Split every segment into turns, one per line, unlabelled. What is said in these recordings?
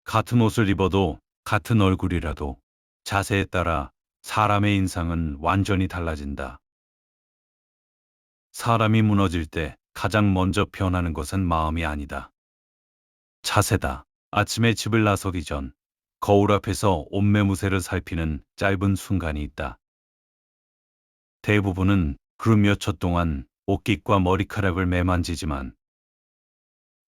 같은 옷을 입어도 같은 얼굴이라도 자세에 따라 사람의 인상은 완전히 달라진다. 사람이 무너질 때 가장 먼저 변하는 것은 마음이 아니다. 자세다. 아침에 집을 나서기 전 거울 앞에서 옷매무새를 살피는 짧은 순간이 있다. 대부분은 그 몇 초 동안 옷깃과 머리카락을 매만지지만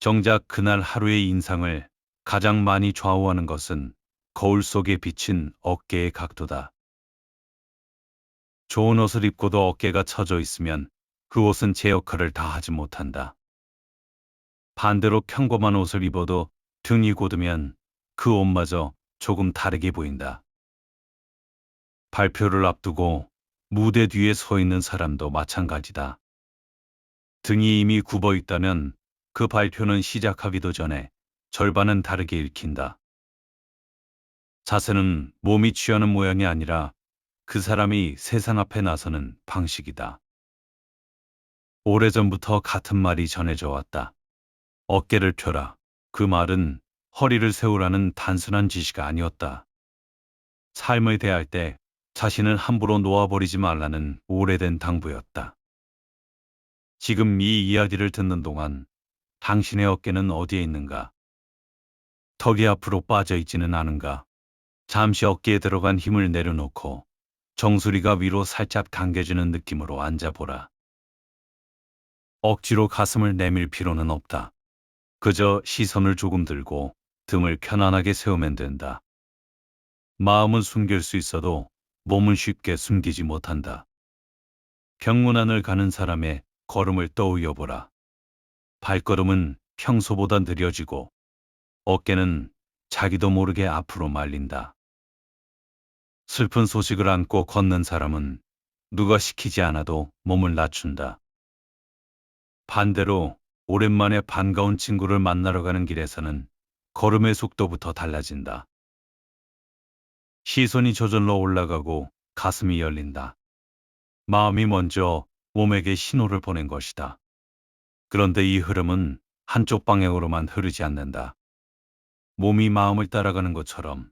정작 그날 하루의 인상을 가장 많이 좌우하는 것은 거울 속에 비친 어깨의 각도다. 좋은 옷을 입고도 어깨가 처져 있으면 그 옷은 제 역할을 다 하지 못한다. 반대로 평범한 옷을 입어도 등이 곧으면 그 옷마저 조금 다르게 보인다. 발표를 앞두고 무대 뒤에 서 있는 사람도 마찬가지다. 등이 이미 굽어 있다면 그 발표는 시작하기도 전에 절반은 다르게 읽힌다. 자세는 몸이 취하는 모양이 아니라 그 사람이 세상 앞에 나서는 방식이다. 오래전부터 같은 말이 전해져 왔다. 어깨를 펴라. 그 말은 허리를 세우라는 단순한 지시가 아니었다. 삶을 대할 때 자신을 함부로 놓아버리지 말라는 오래된 당부였다. 지금 이 이야기를 듣는 동안 당신의 어깨는 어디에 있는가? 턱이 앞으로 빠져 있지는 않은가? 잠시 어깨에 들어간 힘을 내려놓고 정수리가 위로 살짝 당겨지는 느낌으로 앉아보라. 억지로 가슴을 내밀 필요는 없다. 그저 시선을 조금 들고 등을 편안하게 세우면 된다. 마음은 숨길 수 있어도 몸은 쉽게 숨기지 못한다. 병문안을 가는 사람의 걸음을 떠올려 보라. 발걸음은 평소보다 느려지고 어깨는 자기도 모르게 앞으로 말린다. 슬픈 소식을 안고 걷는 사람은 누가 시키지 않아도 몸을 낮춘다. 반대로 오랜만에 반가운 친구를 만나러 가는 길에서는 걸음의 속도부터 달라진다. 시선이 저절로 올라가고 가슴이 열린다. 마음이 먼저 몸에게 신호를 보낸 것이다. 그런데 이 흐름은 한쪽 방향으로만 흐르지 않는다. 몸이 마음을 따라가는 것처럼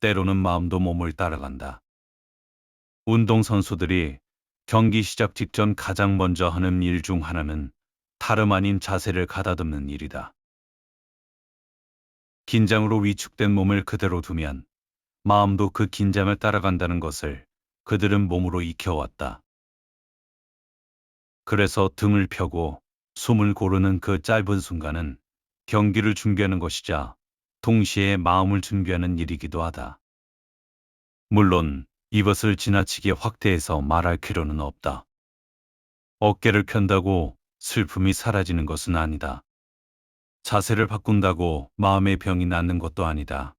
때로는 마음도 몸을 따라간다. 운동선수들이 경기 시작 직전 가장 먼저 하는 일 중 하나는 다름 아닌 자세를 가다듬는 일이다. 긴장으로 위축된 몸을 그대로 두면 마음도 그 긴장을 따라간다는 것을 그들은 몸으로 익혀왔다. 그래서 등을 펴고 숨을 고르는 그 짧은 순간은 경기를 준비하는 것이자 동시에 마음을 준비하는 일이기도 하다. 물론 이것을 지나치게 확대해서 말할 필요는 없다. 어깨를 편다고 슬픔이 사라지는 것은 아니다. 자세를 바꾼다고 마음의 병이 낫는 것도 아니다.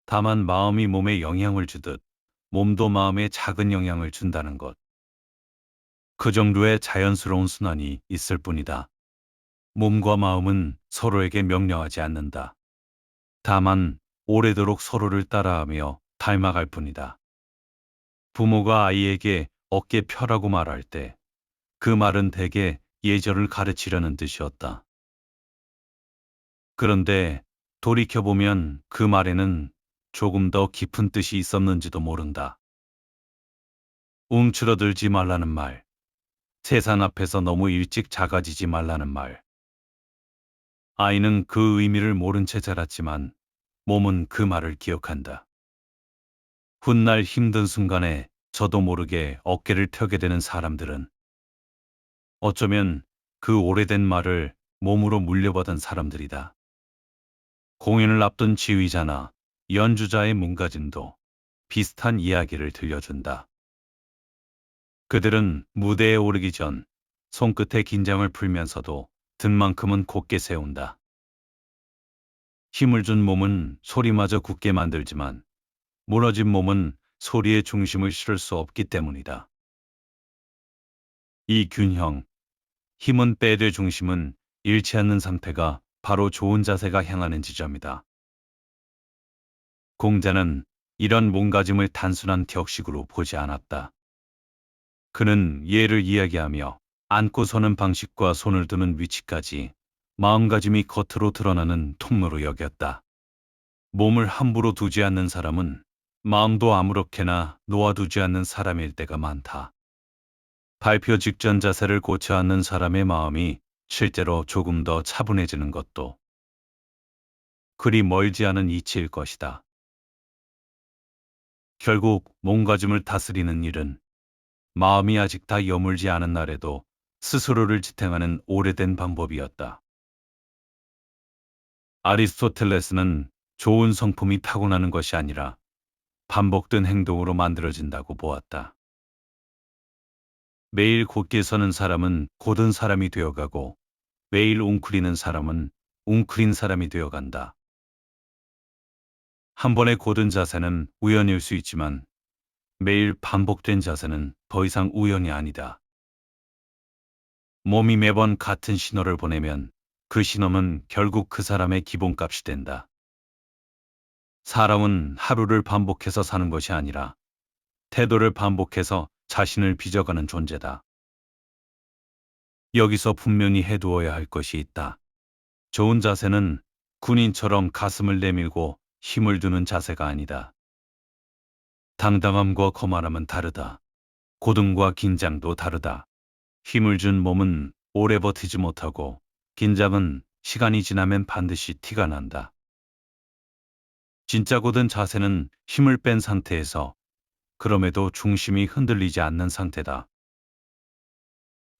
다만 마음이 몸에 영향을 주듯 몸도 마음에 작은 영향을 준다는 것. 그 정도의 자연스러운 순환이 있을 뿐이다. 몸과 마음은 서로에게 명령하지 않는다. 다만 오래도록 서로를 따라하며 닮아갈 뿐이다. 부모가 아이에게 어깨 펴라고 말할 때 그 말은 대개 예절을 가르치려는 뜻이었다. 그런데 돌이켜보면 그 말에는 조금 더 깊은 뜻이 있었는지도 모른다. 움츠러들지 말라는 말, 세상 앞에서 너무 일찍 작아지지 말라는 말. 아이는 그 의미를 모른 채 자랐지만 몸은 그 말을 기억한다. 훗날 힘든 순간에 저도 모르게 어깨를 펴게 되는 사람들은 어쩌면 그 오래된 말을 몸으로 물려받은 사람들이다. 공연을 앞둔 지휘자나 연주자의 몸가짐도 비슷한 이야기를 들려준다. 그들은 무대에 오르기 전 손끝에 긴장을 풀면서도 등만큼은 곧게 세운다. 힘을 준 몸은 소리마저 굳게 만들지만 무너진 몸은 소리의 중심을 실을 수 없기 때문이다. 이 균형, 힘은 빼되 중심은 잃지 않는 상태가 바로 좋은 자세가 향하는 지점이다. 공자는 이런 몸가짐을 단순한 격식으로 보지 않았다. 그는 예를 이야기하며 앉고 서는 방식과 손을 드는 위치까지 마음가짐이 겉으로 드러나는 통로로 여겼다. 몸을 함부로 두지 않는 사람은 마음도 아무렇게나 놓아두지 않는 사람일 때가 많다. 발표 직전 자세를 고쳐 앉는 사람의 마음이 실제로 조금 더 차분해지는 것도 그리 멀지 않은 이치일 것이다. 결국 몸가짐을 다스리는 일은 마음이 아직 다 여물지 않은 날에도 스스로를 지탱하는 오래된 방법이었다. 아리스토텔레스는 좋은 성품이 타고나는 것이 아니라 반복된 행동으로 만들어진다고 보았다. 매일 곧게 서는 사람은 곧은 사람이 되어가고 매일 웅크리는 사람은 웅크린 사람이 되어간다. 한 번의 곧은 자세는 우연일 수 있지만 매일 반복된 자세는 더 이상 우연이 아니다. 몸이 매번 같은 신호를 보내면 그 신호는 결국 그 사람의 기본값이 된다. 사람은 하루를 반복해서 사는 것이 아니라 태도를 반복해서 자신을 빚어가는 존재다. 여기서 분명히 해두어야 할 것이 있다. 좋은 자세는 군인처럼 가슴을 내밀고 힘을 두는 자세가 아니다. 당당함과 거만함은 다르다. 고등과 긴장도 다르다. 힘을 준 몸은 오래 버티지 못하고 긴장은 시간이 지나면 반드시 티가 난다. 진짜 고든 자세는 힘을 뺀 상태에서 그럼에도 중심이 흔들리지 않는 상태다.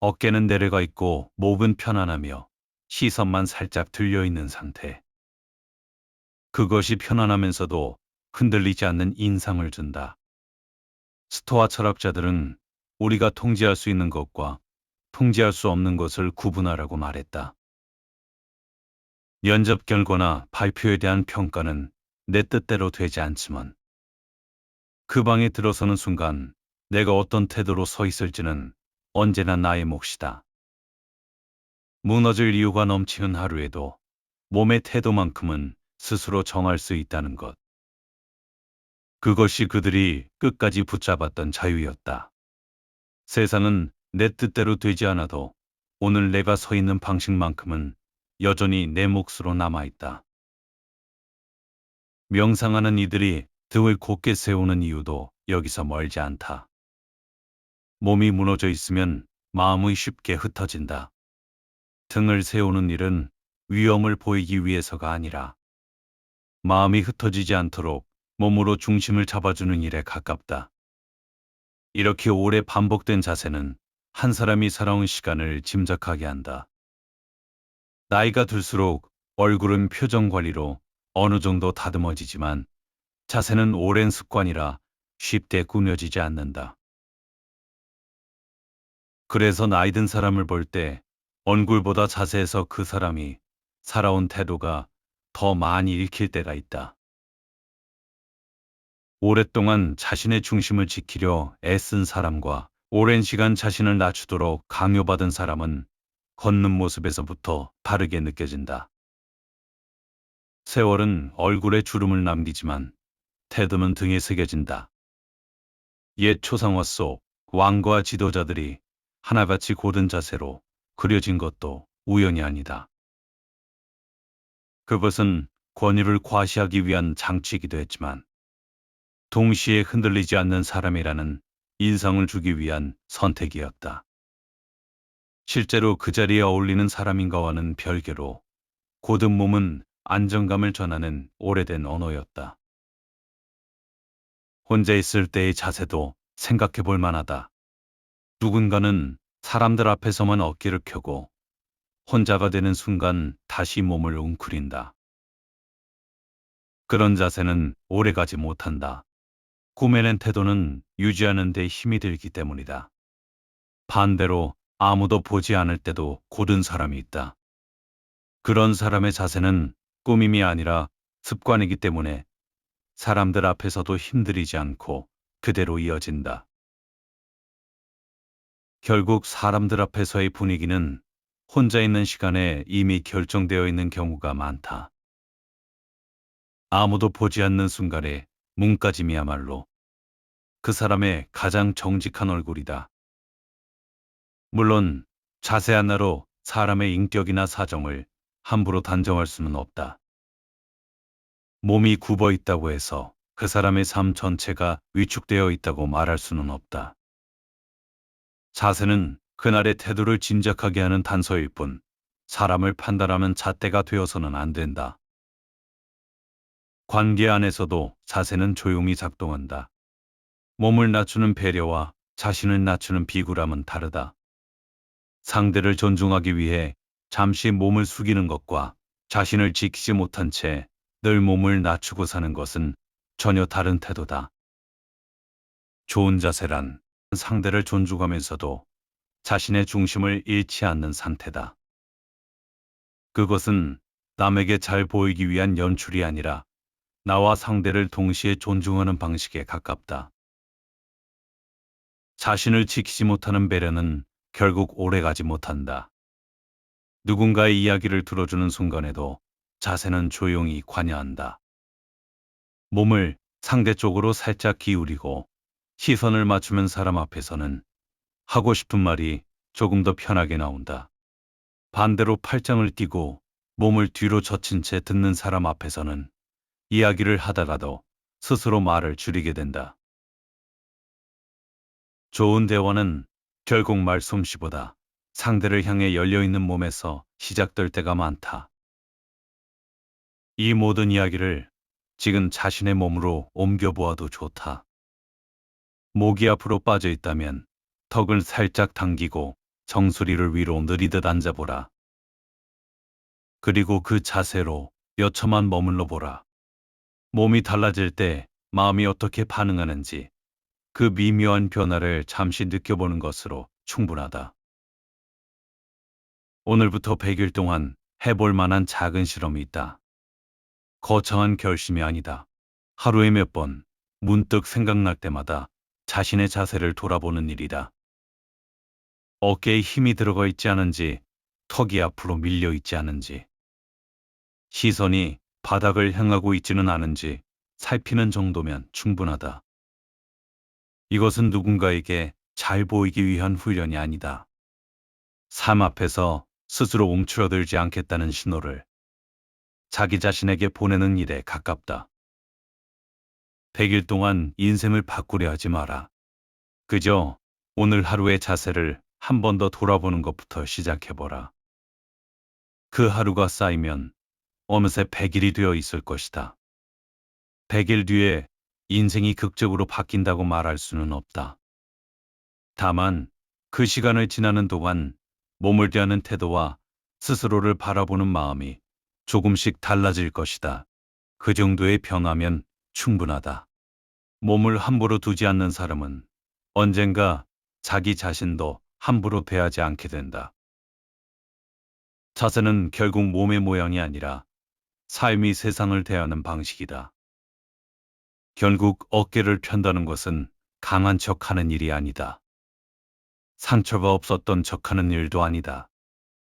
어깨는 내려가 있고 목은 편안하며 시선만 살짝 들려 있는 상태. 그것이 편안하면서도 흔들리지 않는 인상을 준다. 스토아 철학자들은 우리가 통제할 수 있는 것과 통제할 수 없는 것을 구분하라고 말했다. 면접 결과나 발표에 대한 평가는 내 뜻대로 되지 않지만 그 방에 들어서는 순간 내가 어떤 태도로 서 있을지는 언제나 나의 몫이다. 무너질 이유가 넘치는 하루에도 몸의 태도만큼은 스스로 정할 수 있다는 것. 그것이 그들이 끝까지 붙잡았던 자유였다. 세상은 내 뜻대로 되지 않아도 오늘 내가 서 있는 방식만큼은 여전히 내 몫으로 남아있다. 명상하는 이들이 등을 곧게 세우는 이유도 여기서 멀지 않다. 몸이 무너져 있으면 마음이 쉽게 흩어진다. 등을 세우는 일은 위험을 보이기 위해서가 아니라 마음이 흩어지지 않도록 몸으로 중심을 잡아주는 일에 가깝다. 이렇게 오래 반복된 자세는 한 사람이 살아온 시간을 짐작하게 한다. 나이가 들수록 얼굴은 표정 관리로 어느 정도 다듬어지지만 자세는 오랜 습관이라 쉽게 꾸며지지 않는다. 그래서 나이 든 사람을 볼 때 얼굴보다 자세에서 그 사람이 살아온 태도가 더 많이 읽힐 때가 있다. 오랫동안 자신의 중심을 지키려 애쓴 사람과 오랜 시간 자신을 낮추도록 강요받은 사람은 걷는 모습에서부터 다르게 느껴진다. 세월은 얼굴에 주름을 남기지만 태도는 등에 새겨진다. 옛 초상화 속 왕과 지도자들이 하나같이 곧은 자세로 그려진 것도 우연이 아니다. 그것은 권위를 과시하기 위한 장치이기도 했지만 동시에 흔들리지 않는 사람이라는 인상을 주기 위한 선택이었다. 실제로 그 자리에 어울리는 사람인가와는 별개로 곧은 몸은 안정감을 전하는 오래된 언어였다. 혼자 있을 때의 자세도 생각해 볼 만하다. 누군가는 사람들 앞에서만 어깨를 펴고 혼자가 되는 순간 다시 몸을 웅크린다. 그런 자세는 오래가지 못한다. 꾸며낸 태도는 유지하는 데 힘이 들기 때문이다. 반대로 아무도 보지 않을 때도 곧은 사람이 있다. 그런 사람의 자세는 꾸밈이 아니라 습관이기 때문에 사람들 앞에서도 힘들이지 않고 그대로 이어진다. 결국 사람들 앞에서의 분위기는 혼자 있는 시간에 이미 결정되어 있는 경우가 많다. 아무도 보지 않는 순간에 몸가짐이야말로 그 사람의 가장 정직한 얼굴이다. 물론 자세 하나로 사람의 인격이나 사정을 함부로 단정할 수는 없다. 몸이 굽어 있다고 해서 그 사람의 삶 전체가 위축되어 있다고 말할 수는 없다. 자세는 그날의 태도를 짐작하게 하는 단서일 뿐 사람을 판단하는 잣대가 되어서는 안 된다. 관계 안에서도 자세는 조용히 작동한다. 몸을 낮추는 배려와 자신을 낮추는 비굴함은 다르다. 상대를 존중하기 위해 잠시 몸을 숙이는 것과 자신을 지키지 못한 채 늘 몸을 낮추고 사는 것은 전혀 다른 태도다. 좋은 자세란 상대를 존중하면서도 자신의 중심을 잃지 않는 상태다. 그것은 남에게 잘 보이기 위한 연출이 아니라 나와 상대를 동시에 존중하는 방식에 가깝다. 자신을 지키지 못하는 배려는 결국 오래가지 못한다. 누군가의 이야기를 들어주는 순간에도 자세는 조용히 관여한다. 몸을 상대 쪽으로 살짝 기울이고 시선을 맞추면 사람 앞에서는 하고 싶은 말이 조금 더 편하게 나온다. 반대로 팔짱을 끼고 몸을 뒤로 젖힌 채 듣는 사람 앞에서는 이야기를 하다가도 스스로 말을 줄이게 된다. 좋은 대화는 결국 말솜씨보다 상대를 향해 열려있는 몸에서 시작될 때가 많다. 이 모든 이야기를 지금 자신의 몸으로 옮겨보아도 좋다. 목이 앞으로 빠져 있다면 턱을 살짝 당기고 정수리를 위로 느리듯 앉아보라. 그리고 그 자세로 여차만 머물러 보라. 몸이 달라질 때 마음이 어떻게 반응하는지 그 미묘한 변화를 잠시 느껴보는 것으로 충분하다. 오늘부터 100일 동안 해볼 만한 작은 실험이 있다. 거창한 결심이 아니다. 하루에 몇 번 문득 생각날 때마다 자신의 자세를 돌아보는 일이다. 어깨에 힘이 들어가 있지 않은지, 턱이 앞으로 밀려 있지 않은지, 시선이 바닥을 향하고 있지는 않은지 살피는 정도면 충분하다. 이것은 누군가에게 잘 보이기 위한 훈련이 아니다. 삶 앞에서 스스로 움츠러들지 않겠다는 신호를 자기 자신에게 보내는 일에 가깝다. 100일 동안 인생을 바꾸려 하지 마라. 그저 오늘 하루의 자세를 한 번 더 돌아보는 것부터 시작해보라. 그 하루가 쌓이면 어느새 100일이 되어 있을 것이다. 100일 뒤에 인생이 극적으로 바뀐다고 말할 수는 없다. 다만 그 시간을 지나는 동안 몸을 대하는 태도와 스스로를 바라보는 마음이 조금씩 달라질 것이다. 그 정도의 변화면 충분하다. 몸을 함부로 두지 않는 사람은 언젠가 자기 자신도 함부로 대하지 않게 된다. 자세는 결국 몸의 모양이 아니라 삶이 세상을 대하는 방식이다. 결국 어깨를 편다는 것은 강한 척하는 일이 아니다. 상처가 없었던 척하는 일도 아니다.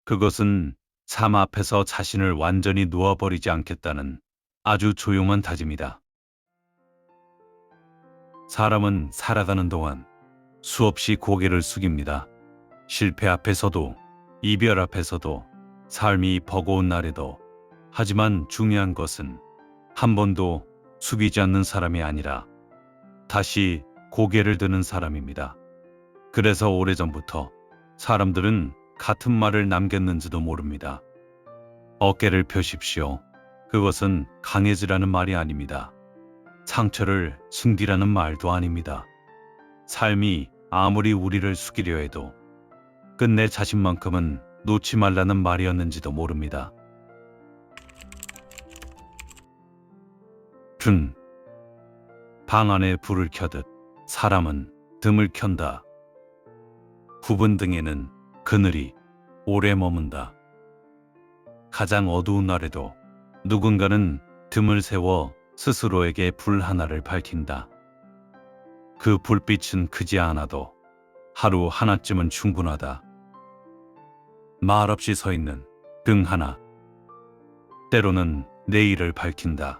그것은 삶 앞에서 자신을 완전히 놓아버리지 않겠다는 아주 조용한 다짐이다. 사람은 살아가는 동안 수없이 고개를 숙입니다. 실패 앞에서도, 이별 앞에서도, 삶이 버거운 날에도. 하지만 중요한 것은 한 번도 숙이지 않는 사람이 아니라 다시 고개를 드는 사람입니다. 그래서 오래전부터 사람들은 같은 말을 남겼는지도 모릅니다. 어깨를 펴십시오. 그것은 강해지라는 말이 아닙니다. 상처를 숨기라는 말도 아닙니다. 삶이 아무리 우리를 숙이려 해도 끝내 자신만큼은 놓지 말라는 말이었는지도 모릅니다. 방 안에 불을 켜듯 사람은 뜸을 켠다. 굽은 등에는 그늘이 오래 머문다. 가장 어두운 날에도 누군가는 뜸을 세워 스스로에게 불 하나를 밝힌다. 그 불빛은 크지 않아도 하루 하나쯤은 충분하다. 말없이 서 있는 등 하나, 때로는 내일을 밝힌다.